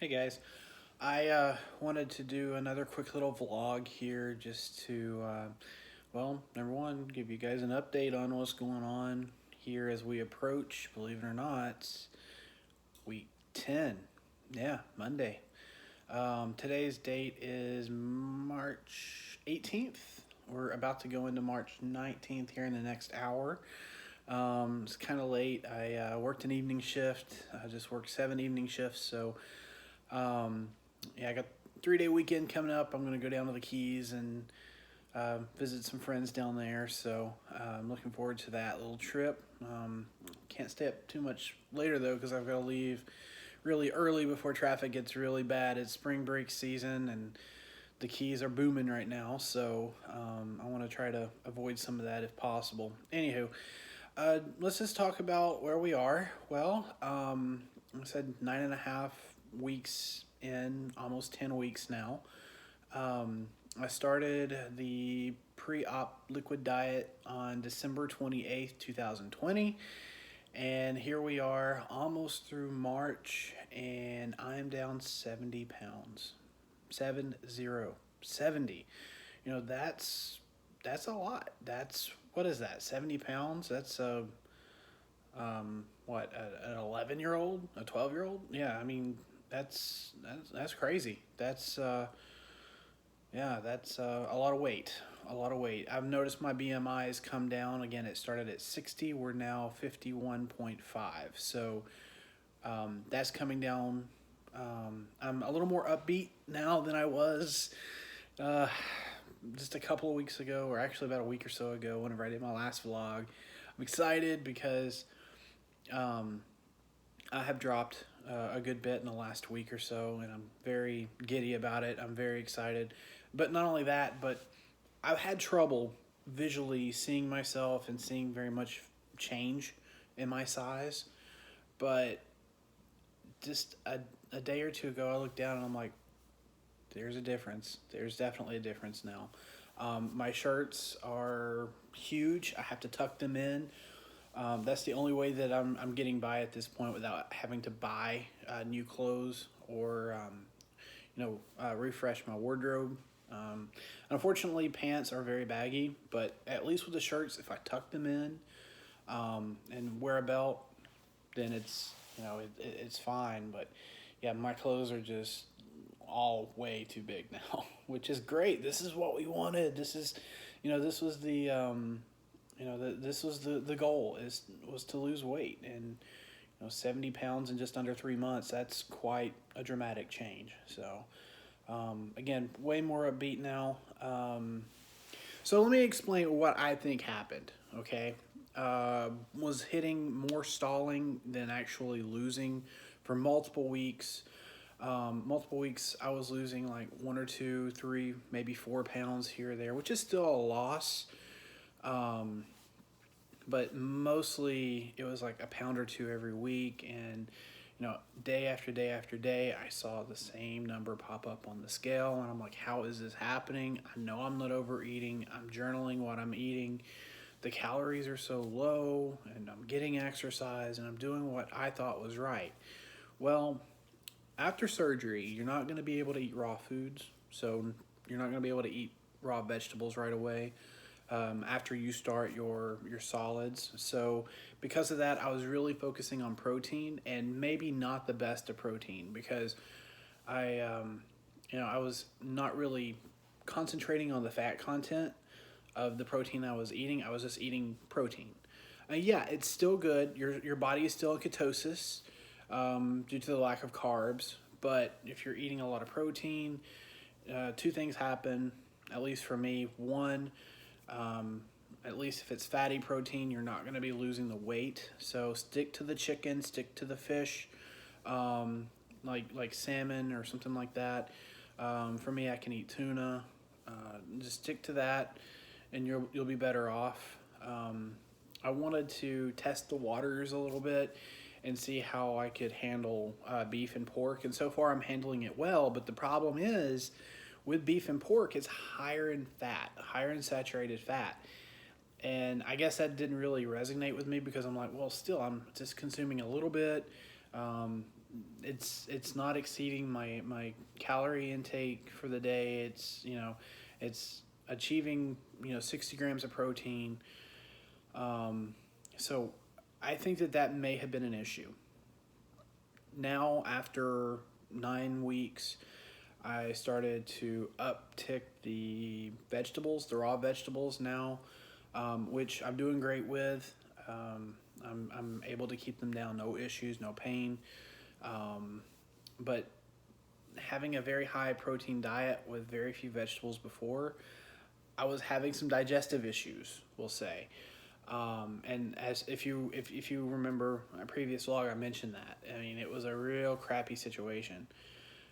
Hey guys, I wanted to do another quick little vlog here just to, number one, give you guys an update on what's going on here as we approach, believe it or not, week 10. Yeah, Monday. Today's date is March 18th. We're about to go into March 19th here in the next hour. It's kind of late. I worked an evening shift. I just worked 7 evening shifts, so um, yeah, I got 3 day weekend coming up. I'm gonna go down to the Keys and visit some friends down there. So I'm looking forward to that little trip. Can't stay up too much later though because I've got to leave really early before traffic gets really bad. It's spring break season and the Keys are booming right now. So I want to try to avoid some of that if possible. Anywho, let's just talk about where we are. Well, I said 9.5 weeks in, almost 10 weeks now. I started the pre-op liquid diet on December 28th, 2020. And here we are almost through March, and I'm down 70 pounds. 70. 70. That's a lot. That's what is that? 70 pounds? That's an 11-year-old, a 12-year-old? Yeah, I mean that's crazy. That's a lot of weight. A lot of weight. I've noticed my BMI has come down again. It started at 60. We're now 51.5. So that's coming down. I'm a little more upbeat now than I was uh, just a couple of weeks ago, or actually about a week or so ago, whenever I did my last vlog. I'm excited because um, I have dropped a good bit in the last week or so, and I'm very giddy about it. I'm very excited. But not only that, but I've had trouble visually seeing myself and seeing very much change in my size. But just a day or two ago, I looked down and I'm like, there's a difference. There's definitely a difference now. My shirts are huge. I have to tuck them in. That's the only way that I'm getting by at this point without having to buy new clothes or refresh my wardrobe. Unfortunately, pants are very baggy, but at least with the shirts, if I tuck them in and wear a belt, then it's fine. But yeah, my clothes are just all way too big now, which is great. This is what we wanted. This was the goal was to lose weight, and 70 pounds in just under 3 months. That's quite a dramatic change. So again, way more upbeat now. So let me explain what I think happened. Okay, was hitting more stalling than actually losing for multiple weeks. Multiple weeks I was losing like 1 or 2, 3, maybe 4 pounds here or there, which is still a loss. Um, but mostly it was like a pound or two every week, and day after day after day I saw the same number pop up on the scale, and I'm like, how is this happening? I know I'm not overeating. I'm journaling what I'm eating. The calories are so low, and I'm getting exercise, and I'm doing what I thought was right. Well, after surgery, you're not going to be able to eat raw foods, so you're not going to be able to eat raw vegetables right away after you start your solids. So because of that, I was really focusing on protein, and maybe not the best of protein, because I was not really concentrating on the fat content of the protein I was eating. I was just eating protein. Yeah, it's still good. Your body is still in ketosis due to the lack of carbs. But if you're eating a lot of protein, two things happen, at least for me. One, at least if it's fatty protein, you're not going to be losing the weight. So stick to the chicken, stick to the fish, like salmon or something like that. For me, I can eat tuna. Just stick to that, and you'll be better off. I wanted to test the waters a little bit and see how I could handle beef and pork, and so far I'm handling it well. But the problem is, with beef and pork, it's higher in fat, higher in saturated fat. And I guess that didn't really resonate with me because I'm like, well, still, I'm just consuming a little bit. it's not exceeding my calorie intake for the day. It's achieving 60 grams of protein. So I think that may have been an issue. Now after 9 weeks, I started to uptick the vegetables, the raw vegetables now, which I'm doing great with. I'm able to keep them down, no issues, no pain. But having a very high protein diet with very few vegetables before, I was having some digestive issues, we'll say. And as if you remember my previous vlog, I mentioned that. I mean, it was a real crappy situation,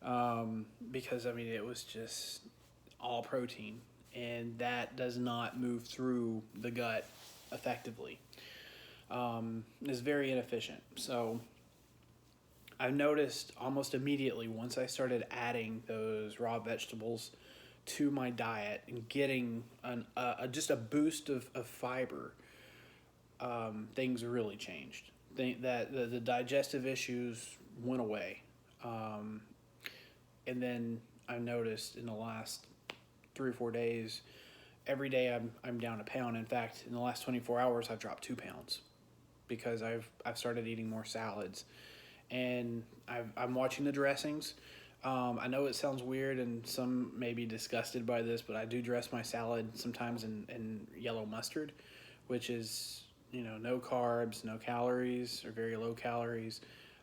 because I mean it was just all protein, and that does not move through the gut effectively. It's very inefficient. So I've noticed almost immediately once I started adding those raw vegetables to my diet and getting just a boost of fiber, things really changed. The digestive issues went away. And then I noticed in the last 3 or 4 days, every day I'm down a pound. In fact, in the last 24 hours, I've dropped 2 pounds because I've started eating more salads, and I'm watching the dressings. I know it sounds weird and some may be disgusted by this, but I do dress my salad sometimes in yellow mustard, which is, no carbs, no calories, or very low calories.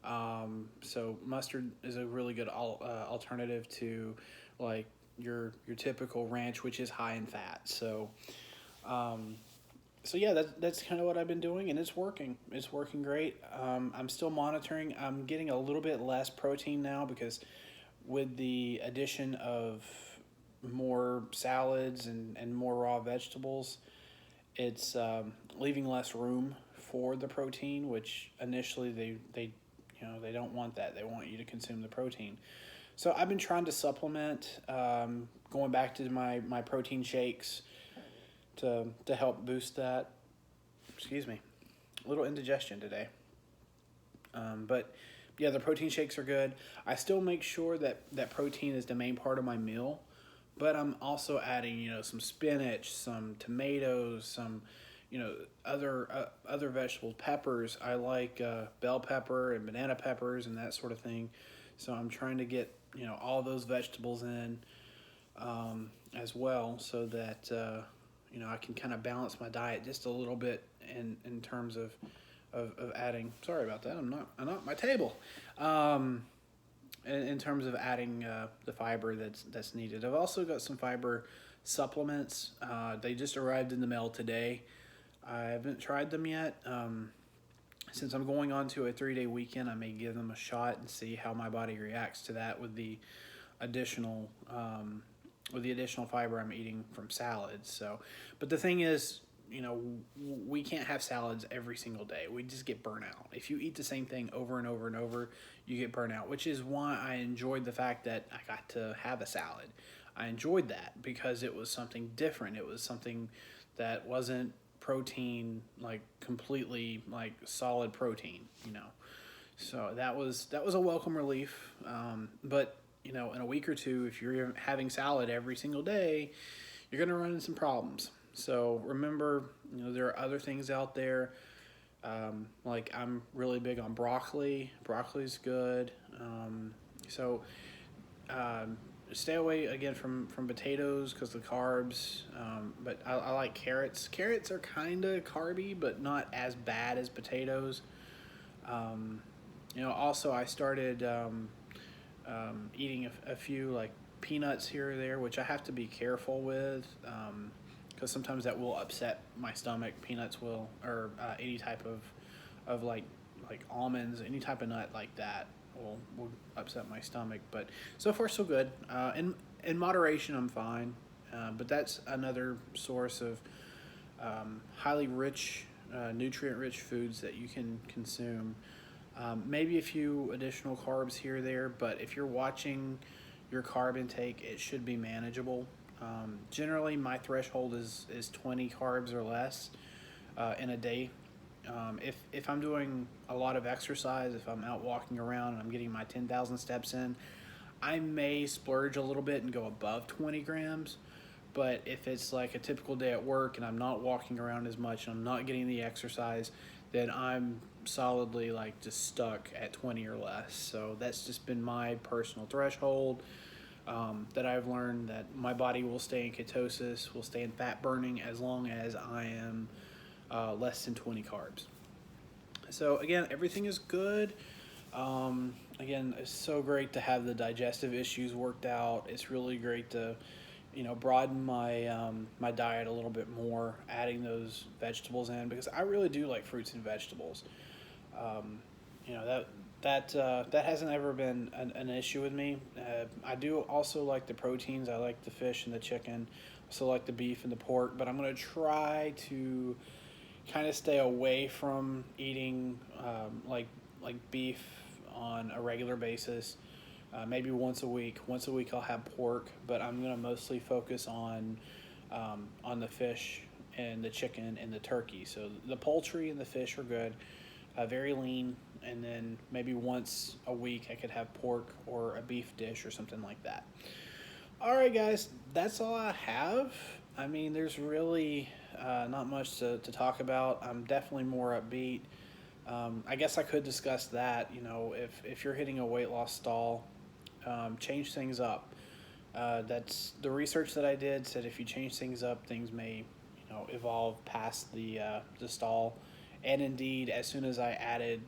So mustard is a really good alternative to like your typical ranch, which is high in fat. So yeah, that's kind of what I've been doing, and it's working. It's working great. I'm still monitoring. I'm getting a little bit less protein now because with the addition of more salads and more raw vegetables, it's leaving less room for the protein, which initially they don't want that. They want you to consume the protein. So I've been trying to supplement, going back to my protein shakes to help boost that. Excuse me, a little indigestion today. But yeah, the protein shakes are good. I still make sure that protein is the main part of my meal, but I'm also adding some spinach, some tomatoes, some other vegetables, peppers. I like bell pepper and banana peppers and that sort of thing. So I'm trying to get all those vegetables in, as well, so that I can kind of balance my diet just a little bit in terms of adding. Sorry about that. I'm not at my table. In terms of adding the fiber that's needed. I've also got some fiber supplements. They just arrived in the mail today. I haven't tried them yet. Since I'm going on to a 3-day weekend, I may give them a shot and see how my body reacts to that with the additional fiber I'm eating from salads. So, but the thing is, we can't have salads every single day. We just get burnt out. If you eat the same thing over and over and over, you get burnt out, which is why I enjoyed the fact that I got to have a salad. I enjoyed that because it was something different. It was something that wasn't protein, like completely like solid protein, So that was a welcome relief. But in a week or two, if you're having salad every single day, you're going to run into some problems. So remember, there are other things out there. Like I'm really big on broccoli. Broccoli's good. So stay away again from potatoes because the carbs. But I like carrots. Carrots are kind of carby, but not as bad as potatoes. Also I started eating a few like peanuts here or there, which I have to be careful with, because sometimes that will upset my stomach. Peanuts will, or any type of like almonds, any type of nut like that will upset my stomach. But so far so good. In moderation, I'm fine. But that's another source of highly rich, nutrient-rich foods that you can consume. Maybe a few additional carbs here or there, but if you're watching your carb intake, it should be manageable. Generally, my threshold is 20 carbs or less in a day. If I'm doing a lot of exercise, if I'm out walking around and I'm getting my 10,000 steps in, I may splurge a little bit and go above 20 grams. But if it's like a typical day at work and I'm not walking around as much and I'm not getting the exercise, then I'm solidly like just stuck at 20 or less. So that's just been my personal threshold, that I've learned that my body will stay in ketosis, will stay in fat burning as long as I am less than 20 carbs. So again, everything is good. Again, it's so great to have the digestive issues worked out. It's really great to, broaden my diet a little bit more, adding those vegetables in because I really do like fruits and vegetables. Um, that hasn't ever been an issue with me. I do also like the proteins. I like the fish and the chicken. Also like the beef and the pork. But I'm gonna try to kind of stay away from eating like beef on a regular basis. Maybe once a week. Once a week I'll have pork, but I'm gonna mostly focus on the fish and the chicken and the turkey. So the poultry and the fish are good, very lean, and then maybe once a week I could have pork or a beef dish or something like that. All right, guys, that's all I have. I mean, there's really not much to talk about. I'm definitely more upbeat. I guess I could discuss that. If you're hitting a weight loss stall, change things up. That's the research that I did said if you change things up, things may, evolve past the stall. And indeed, as soon as I added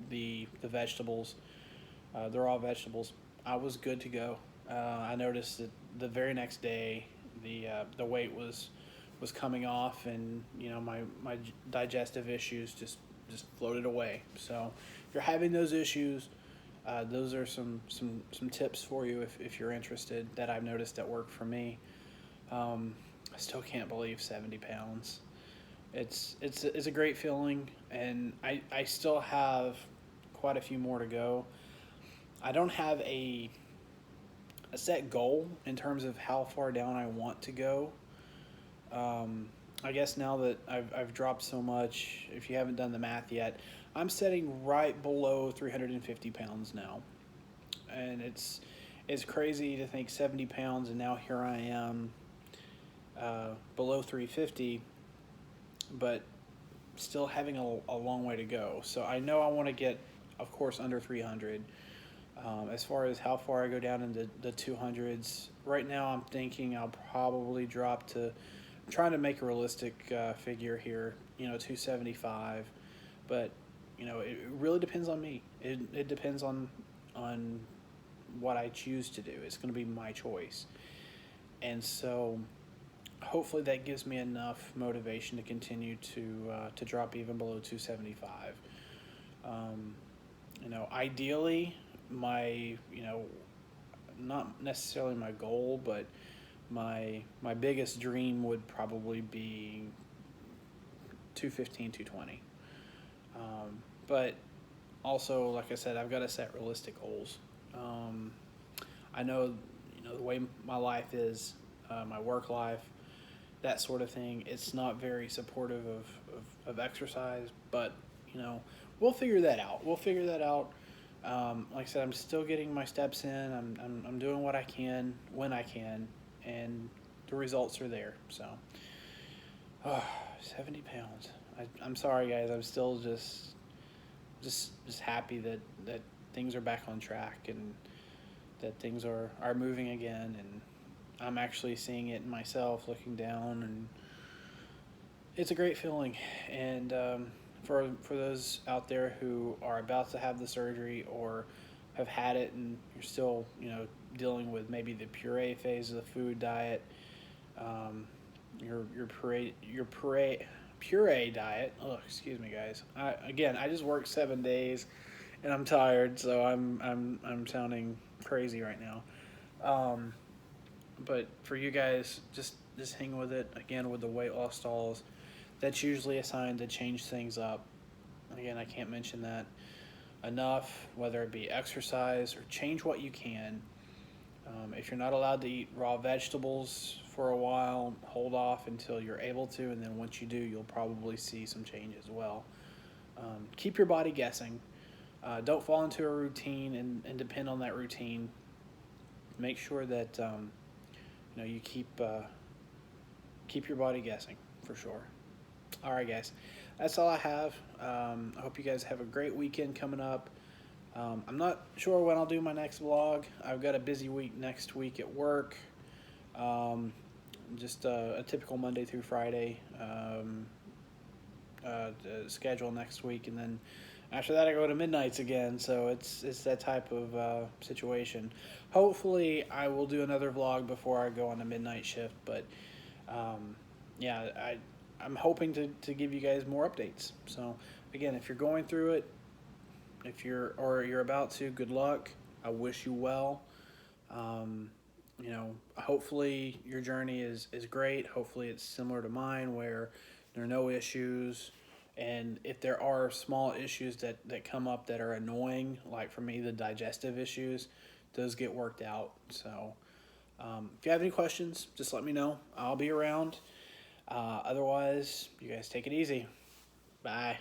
the vegetables, they're all vegetables. I was good to go. I noticed that the very next day, the weight was coming off, and my digestive issues just floated away. So if you're having those issues, those are some tips for you if you're interested that I've noticed that work for me. I still can't believe 70 pounds. It's a great feeling, and I still have quite a few more to go. I don't have a set goal in terms of how far down I want to go. I guess now that I've dropped so much, if you haven't done the math yet, I'm setting right below 350 pounds now. And it's crazy to think 70 pounds, and now here I am below 350, but still having a long way to go. So I know I want to get, of course, under 300. As far as how far I go down into the 200s, right now I'm thinking I'll probably drop to, I'm trying to make a realistic figure here, 275. But, it really depends on me. It depends on what I choose to do. It's going to be my choice. And so hopefully that gives me enough motivation to continue to drop even below 275. Ideally, my not necessarily my goal, but my biggest dream would probably be 215, 220. But also, like I said, I've got to set realistic goals. I know, the way my life is, my work life, that sort of thing. It's not very supportive of exercise, but we'll figure that out. We'll figure that out. Like I said, I'm still getting my steps in. I'm doing what I can when I can, and the results are there. So, 70 pounds. I'm sorry, guys. I'm still just happy that things are back on track and that things are moving again, and I'm actually seeing it in myself, looking down, and it's a great feeling. And for those out there who are about to have the surgery or have had it and you're still dealing with maybe the puree phase of the food diet, your puree diet. Oh, excuse me, guys. I just worked 7 days, and I'm tired, so I'm sounding crazy right now. But for you guys, just hang with it. Again, with the weight loss stalls, that's usually a sign to change things up. Again, I can't mention that enough, whether it be exercise or change what you can. If you're not allowed to eat raw vegetables for a while, hold off until you're able to, and then once you do, you'll probably see some change as well. Keep your body guessing. Don't fall into a routine and depend on that routine. Make sure that you keep your body guessing for sure. All right, guys, that's all I have. I hope you guys have a great weekend coming up. I'm not sure when I'll do my next vlog. I've got a busy week next week at work. Just a typical Monday through Friday schedule next week, and then after that I go to midnights again. So it's that type of situation. Hopefully, I will do another vlog before I go on a midnight shift. But yeah, I'm hoping to give you guys more updates. So again, if you're going through it, if you're about to, good luck. I wish you well. Hopefully your journey is great. Hopefully it's similar to mine where there are no issues. And if there are small issues that come up that are annoying, like for me, the digestive issues, those get worked out. So if you have any questions, just let me know. I'll be around. Otherwise, you guys take it easy. Bye.